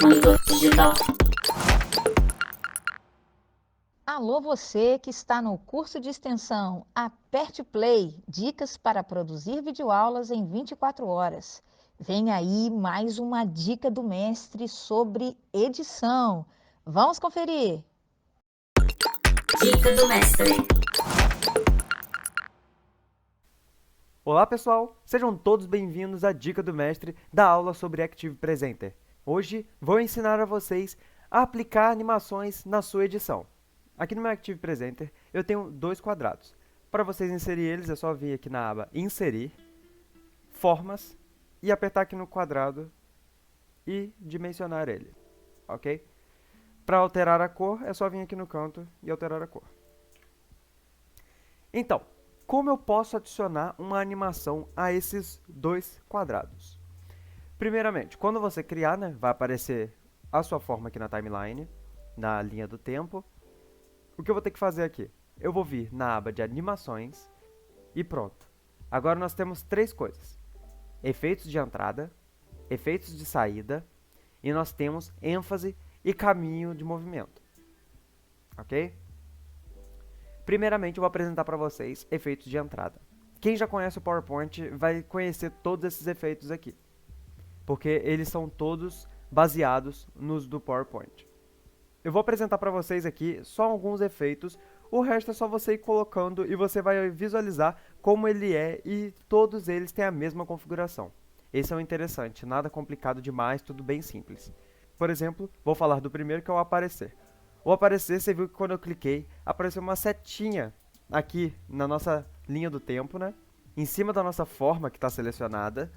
Monitor digital. Alô, você que está no curso de extensão Aperte Play, dicas para produzir videoaulas em 24 horas. Vem aí mais uma dica do mestre sobre edição. Vamos conferir! Dica do mestre. Olá pessoal, sejam todos bem-vindos à Dica do Mestre da aula sobre Active Presenter. Hoje vou ensinar a vocês a aplicar animações na sua edição. Aqui no meu Active Presenter eu tenho dois quadrados. Para vocês inserir eles é só vir aqui na aba Inserir, Formas e apertar aqui no quadrado e dimensionar ele, ok? Para alterar a cor é só vir aqui no canto e alterar a cor. Então, como eu posso adicionar uma animação a esses dois quadrados? Primeiramente, quando você criar, vai aparecer a sua forma aqui na timeline, na linha do tempo. O que eu vou ter que fazer aqui? Eu vou vir na aba de animações e pronto. Agora nós temos três coisas: efeitos de entrada, efeitos de saída e nós temos ênfase e caminho de movimento. Ok? Primeiramente, eu vou apresentar para vocês efeitos de entrada. Quem já conhece o PowerPoint vai conhecer todos esses efeitos aqui, porque eles são todos baseados nos do PowerPoint. Eu vou apresentar para vocês aqui só alguns efeitos, o resto é só você ir colocando e você vai visualizar como ele é e todos eles têm a mesma configuração. Esse é o interessante, nada complicado demais, tudo bem simples. Por exemplo, vou falar do primeiro, que é o aparecer. O aparecer, você viu que quando eu cliquei, apareceu uma setinha aqui na nossa linha do tempo, em cima da nossa forma que está selecionada.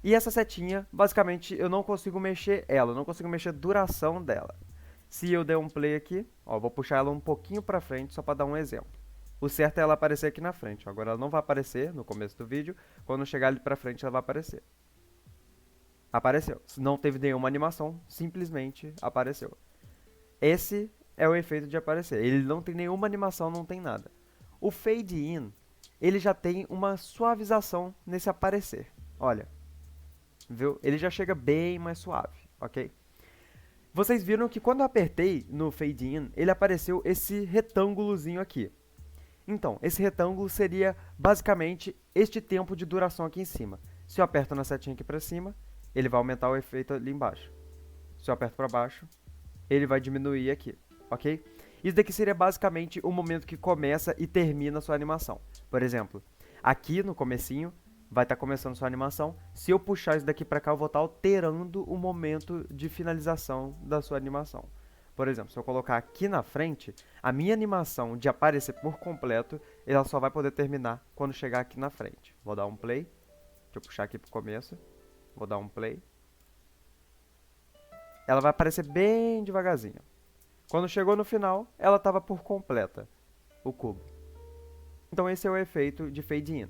E essa setinha, basicamente, eu não consigo mexer ela, eu não consigo mexer a duração dela. Se eu der um play aqui, vou puxar ela um pouquinho para frente, só para dar um exemplo. O certo é ela aparecer aqui na frente. Agora ela não vai aparecer no começo do vídeo, quando chegar ali para frente ela vai aparecer. Apareceu. Não teve nenhuma animação, simplesmente apareceu. Esse é o efeito de aparecer. Ele não tem nenhuma animação, não tem nada. O fade in, ele já tem uma suavização nesse aparecer. Olha, viu? Ele já chega bem mais suave, ok? Vocês viram que quando eu apertei no fade in, ele apareceu esse retângulozinho aqui. Então, esse retângulo seria basicamente este tempo de duração aqui em cima. Se eu aperto na setinha aqui para cima, ele vai aumentar o efeito ali embaixo. Se eu aperto para baixo, ele vai diminuir aqui, ok? Isso daqui seria basicamente o momento que começa e termina a sua animação. Por exemplo, aqui no comecinho vai estar começando sua animação. Se eu puxar isso daqui para cá, eu vou estar alterando o momento de finalização da sua animação. Por exemplo, se eu colocar aqui na frente, a minha animação de aparecer por completo, ela só vai poder terminar quando chegar aqui na frente. Vou dar um play. Deixa eu puxar aqui para o começo. Vou dar um play. Ela vai aparecer bem devagarzinho. Quando chegou no final, ela estava por completa, o cubo. Então esse é o efeito de fade in.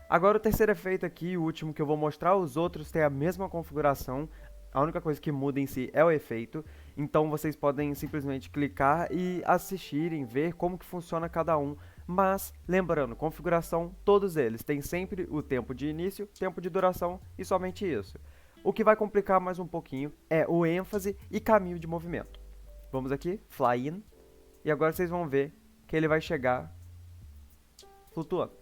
Agora o terceiro efeito aqui, o último que eu vou mostrar, os outros têm a mesma configuração. A única coisa que muda em si é o efeito. Então vocês podem simplesmente clicar e assistirem, ver como que funciona cada um. Mas, lembrando, configuração, todos eles têm sempre o tempo de início, tempo de duração e somente isso. O que vai complicar mais um pouquinho é o ênfase e caminho de movimento. Vamos aqui, fly in, e agora vocês vão ver que ele vai chegar flutuando.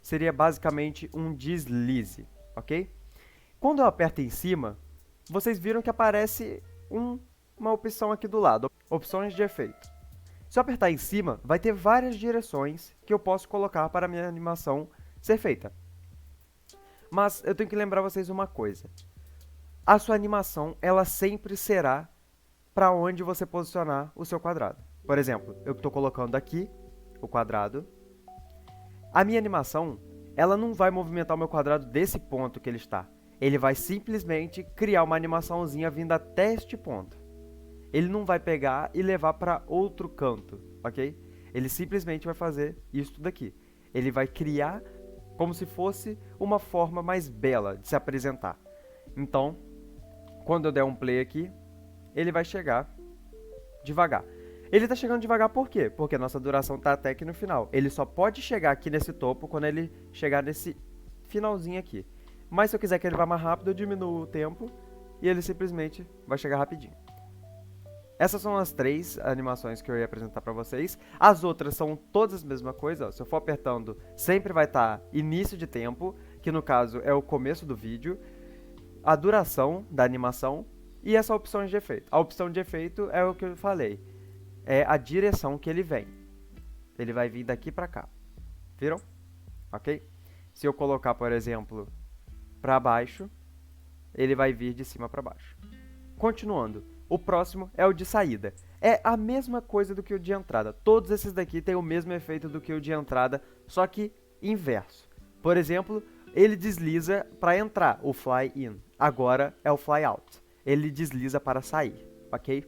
Seria basicamente um deslize, ok? Quando eu aperto em cima, vocês viram que aparece uma opção aqui do lado, opções de efeito. Se eu apertar em cima, vai ter várias direções que eu posso colocar para a minha animação ser feita. Mas eu tenho que lembrar vocês uma coisa. A sua animação, ela sempre será para onde você posicionar o seu quadrado. Por exemplo, eu estou colocando aqui o quadrado. A minha animação, ela não vai movimentar o meu quadrado desse ponto que ele está. Ele vai simplesmente criar uma animaçãozinha vindo até este ponto. Ele não vai pegar e levar para outro canto, ok? Ele simplesmente vai fazer isso daqui. Ele vai criar como se fosse uma forma mais bela de se apresentar. Então, quando eu der um play aqui, ele vai chegar devagar. Ele está chegando devagar por quê? Porque a nossa duração está até aqui no final. Ele só pode chegar aqui nesse topo quando ele chegar nesse finalzinho aqui. Mas se eu quiser que ele vá mais rápido, eu diminuo o tempo e ele simplesmente vai chegar rapidinho. Essas são as 3 animações que eu ia apresentar para vocês. As outras são todas a mesma coisa. Ó. Se eu for apertando, sempre vai estar início de tempo, que no caso é o começo do vídeo, a duração da animação e essa opção de efeito. A opção de efeito é o que eu falei, é a direção que ele vem. Ele vai vir daqui para cá. Viram? Ok? Se eu colocar, por exemplo, para baixo, ele vai vir de cima para baixo. Continuando, o próximo é o de saída. É a mesma coisa do que o de entrada. Todos esses daqui têm o mesmo efeito do que o de entrada, só que inverso. Por exemplo, ele desliza para entrar, o fly in. Agora é o fly out. Ele desliza para sair, ok?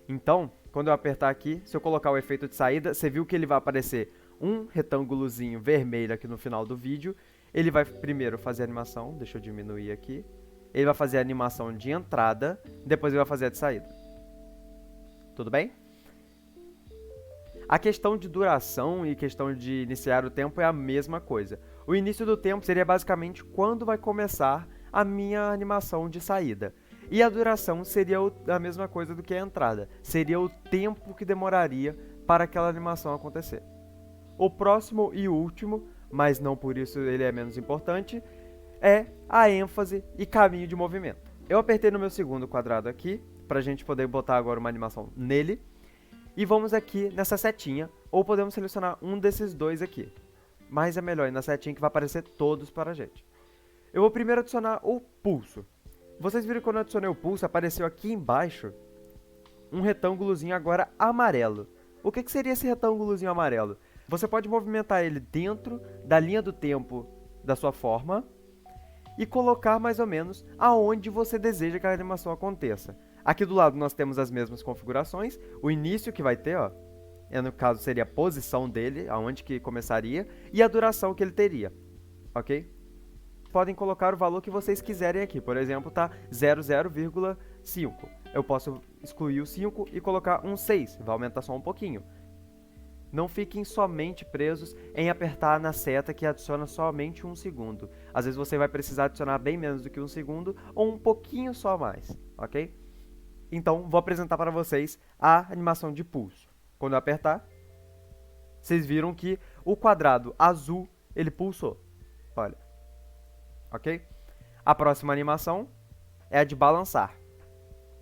Então, quando eu apertar aqui, se eu colocar o efeito de saída, você viu que ele vai aparecer um retângulozinho vermelho aqui no final do vídeo. Ele vai primeiro fazer a animação, deixa eu diminuir aqui. Ele vai fazer a animação de entrada, depois ele vai fazer a de saída. Tudo bem? A questão de duração e questão de iniciar o tempo é a mesma coisa. O início do tempo seria basicamente quando vai começar a minha animação de saída. E a duração seria a mesma coisa do que a entrada. Seria o tempo que demoraria para aquela animação acontecer. O próximo e último, mas não por isso ele é menos importante, é a ênfase e caminho de movimento. Eu apertei no meu segundo quadrado aqui, para a gente poder botar agora uma animação nele. E vamos aqui nessa setinha, ou podemos selecionar um desses dois aqui. Mas é melhor ir na setinha que vai aparecer todos para a gente. Eu vou primeiro adicionar o pulso. Vocês viram que quando eu adicionei o pulso, apareceu aqui embaixo um retângulozinho agora amarelo. O que seria esse retângulozinho amarelo? Você pode movimentar ele dentro da linha do tempo da sua forma e colocar mais ou menos aonde você deseja que a animação aconteça. Aqui do lado nós temos as mesmas configurações, o início que vai ter, ó, no caso seria a posição dele, aonde que começaria, e a duração que ele teria, ok? Podem colocar o valor que vocês quiserem aqui, por exemplo, tá 00,5. Eu posso excluir o 5 e colocar um 6, vai aumentar só um pouquinho. Não fiquem somente presos em apertar na seta que adiciona somente 1 segundo. Às vezes você vai precisar adicionar bem menos do que 1 segundo ou um pouquinho só mais, ok? Então, vou apresentar para vocês a animação de pulso. Quando eu apertar, vocês viram que o quadrado azul, ele pulsou. Olha, ok? A próxima animação é a de balançar.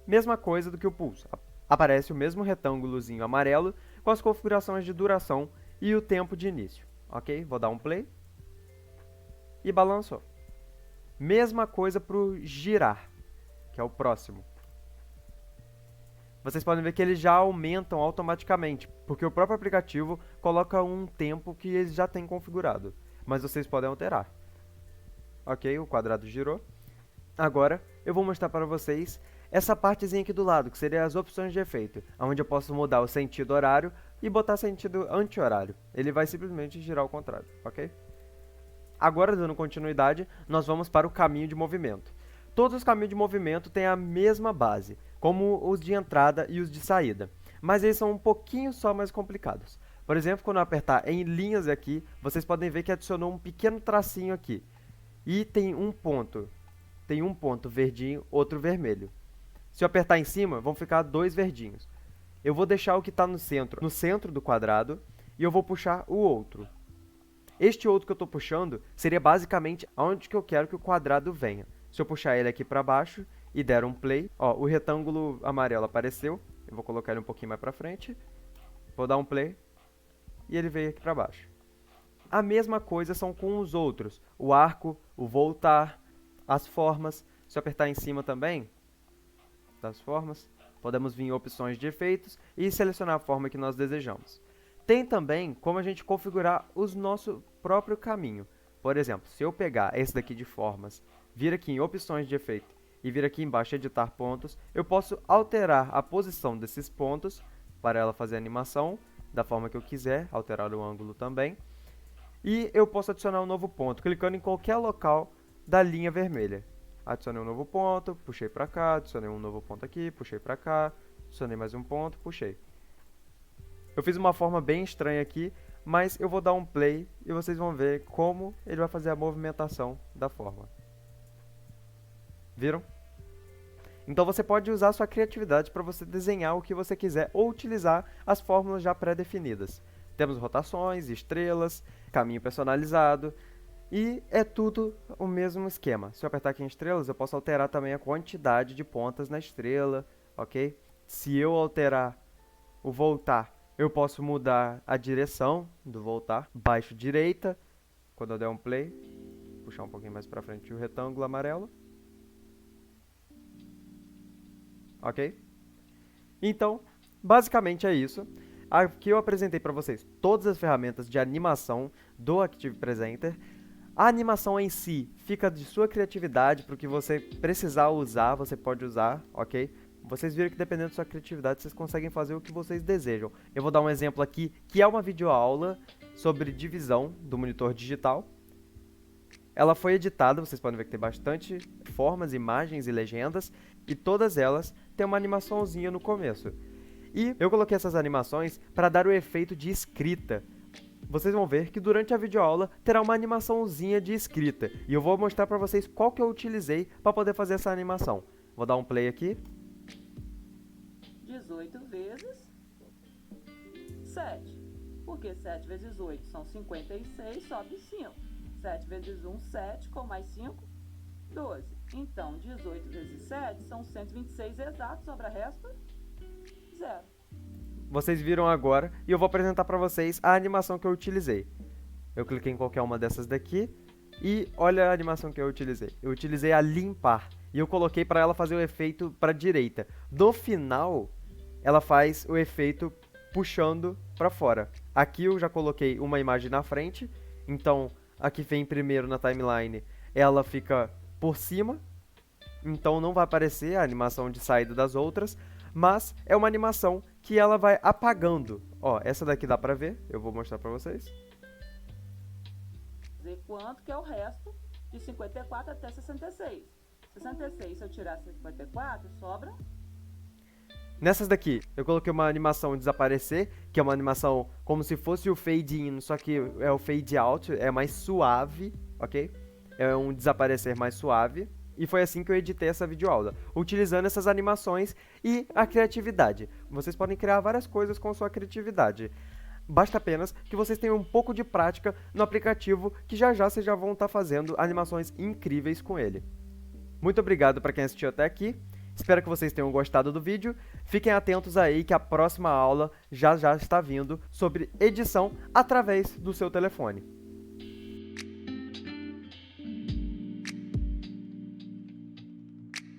Mesma coisa do que o pulso. Aparece o mesmo retângulozinho amarelo com as configurações de duração e o tempo de início, ok? Vou dar um play e balançou. Mesma coisa para o girar, que é o próximo. Vocês podem ver que eles já aumentam automaticamente, porque o próprio aplicativo coloca um tempo que eles já têm configurado, mas vocês podem alterar. Ok, o quadrado girou. Agora eu vou mostrar para vocês essa partezinha aqui do lado, que seria as opções de efeito, onde eu posso mudar o sentido horário e botar sentido anti-horário. Ele vai simplesmente girar ao contrário, ok? Agora, dando continuidade, nós vamos para o caminho de movimento. Todos os caminhos de movimento têm a mesma base, como os de entrada e os de saída, mas eles são um pouquinho só mais complicados. Por exemplo, quando eu apertar em linhas aqui, vocês podem ver que adicionou um pequeno tracinho aqui. E tem um ponto verdinho, outro vermelho. Se eu apertar em cima, vão ficar dois verdinhos. Eu vou deixar o que está no centro do quadrado, e eu vou puxar o outro. Este outro que eu estou puxando seria basicamente aonde que eu quero que o quadrado venha. Se eu puxar ele aqui para baixo e der um play, ó, o retângulo amarelo apareceu. Eu vou colocar ele um pouquinho mais para frente. Vou dar um play e ele veio aqui para baixo. A mesma coisa são com os outros. O arco, o voltar, as formas. Se eu apertar em cima também das formas, podemos vir em opções de efeitos e selecionar a forma que nós desejamos. Tem também como a gente configurar o nosso próprio caminho. Por exemplo, se eu pegar esse daqui de formas, vir aqui em opções de efeito e vir aqui embaixo editar pontos, eu posso alterar a posição desses pontos para ela fazer a animação da forma que eu quiser, alterar o ângulo também. E eu posso adicionar um novo ponto, clicando em qualquer local da linha vermelha. Adicionei um novo ponto, puxei para cá, adicionei um novo ponto aqui, puxei para cá, adicionei mais um ponto, puxei. Eu fiz uma forma bem estranha aqui, mas eu vou dar um play e vocês vão ver como ele vai fazer a movimentação da forma. Viram? Então você pode usar a sua criatividade para você desenhar o que você quiser ou utilizar as fórmulas já pré-definidas. Temos rotações, estrelas, caminho personalizado e é tudo o mesmo esquema. Se eu apertar aqui em estrelas, eu posso alterar também a quantidade de pontas na estrela, ok? Se eu alterar o voltar, eu posso mudar a direção do voltar, baixo direita, quando eu der um play, puxar um pouquinho mais para frente o retângulo amarelo. Ok? Então, basicamente é isso. Aqui eu apresentei para vocês todas as ferramentas de animação do Active Presenter. A animação em si fica de sua criatividade, para o que você precisar usar, você pode usar, ok? Vocês viram que dependendo da sua criatividade, vocês conseguem fazer o que vocês desejam. Eu vou dar um exemplo aqui, que é uma videoaula sobre divisão do monitor digital. Ela foi editada, vocês podem ver que tem bastante formas, imagens e legendas, e todas elas têm uma animaçãozinha no começo. E eu coloquei essas animações para dar o efeito de escrita. Vocês vão ver que durante a videoaula terá uma animaçãozinha de escrita, e eu vou mostrar para vocês qual que eu utilizei para poder fazer essa animação. Vou dar um play aqui. 18 vezes 7, porque 7 vezes 8 são 56, sobe 5. 7 vezes 1, 7, com mais 5, 12. Então, 18 vezes 7 são 126 exatos, sobra resta 0. Vocês viram agora, e eu vou apresentar para vocês a animação que eu utilizei. Eu cliquei em qualquer uma dessas daqui, e olha a animação que eu utilizei. Eu utilizei a limpar, e eu coloquei para ela fazer o efeito para a direita. No final, ela faz o efeito puxando para fora. Aqui eu já coloquei uma imagem na frente, então aqui vem primeiro na timeline, ela fica por cima, então não vai aparecer a animação de saída das outras, mas é uma animação que ela vai apagando. Ó, essa daqui dá pra ver, eu vou mostrar pra vocês. Dizer quanto que é o resto de 54 até 66. 66, se eu tirar 54, sobra... Nessas daqui, eu coloquei uma animação desaparecer, que é uma animação como se fosse o fade in, só que é o fade out, é mais suave, ok? É um desaparecer mais suave. E foi assim que eu editei essa videoaula, utilizando essas animações e a criatividade. Vocês podem criar várias coisas com sua criatividade. Basta apenas que vocês tenham um pouco de prática no aplicativo, que já já vocês já vão estar fazendo animações incríveis com ele. Muito obrigado para quem assistiu até aqui. Espero que vocês tenham gostado do vídeo. Fiquem atentos aí que a próxima aula já está vindo sobre edição através do seu telefone.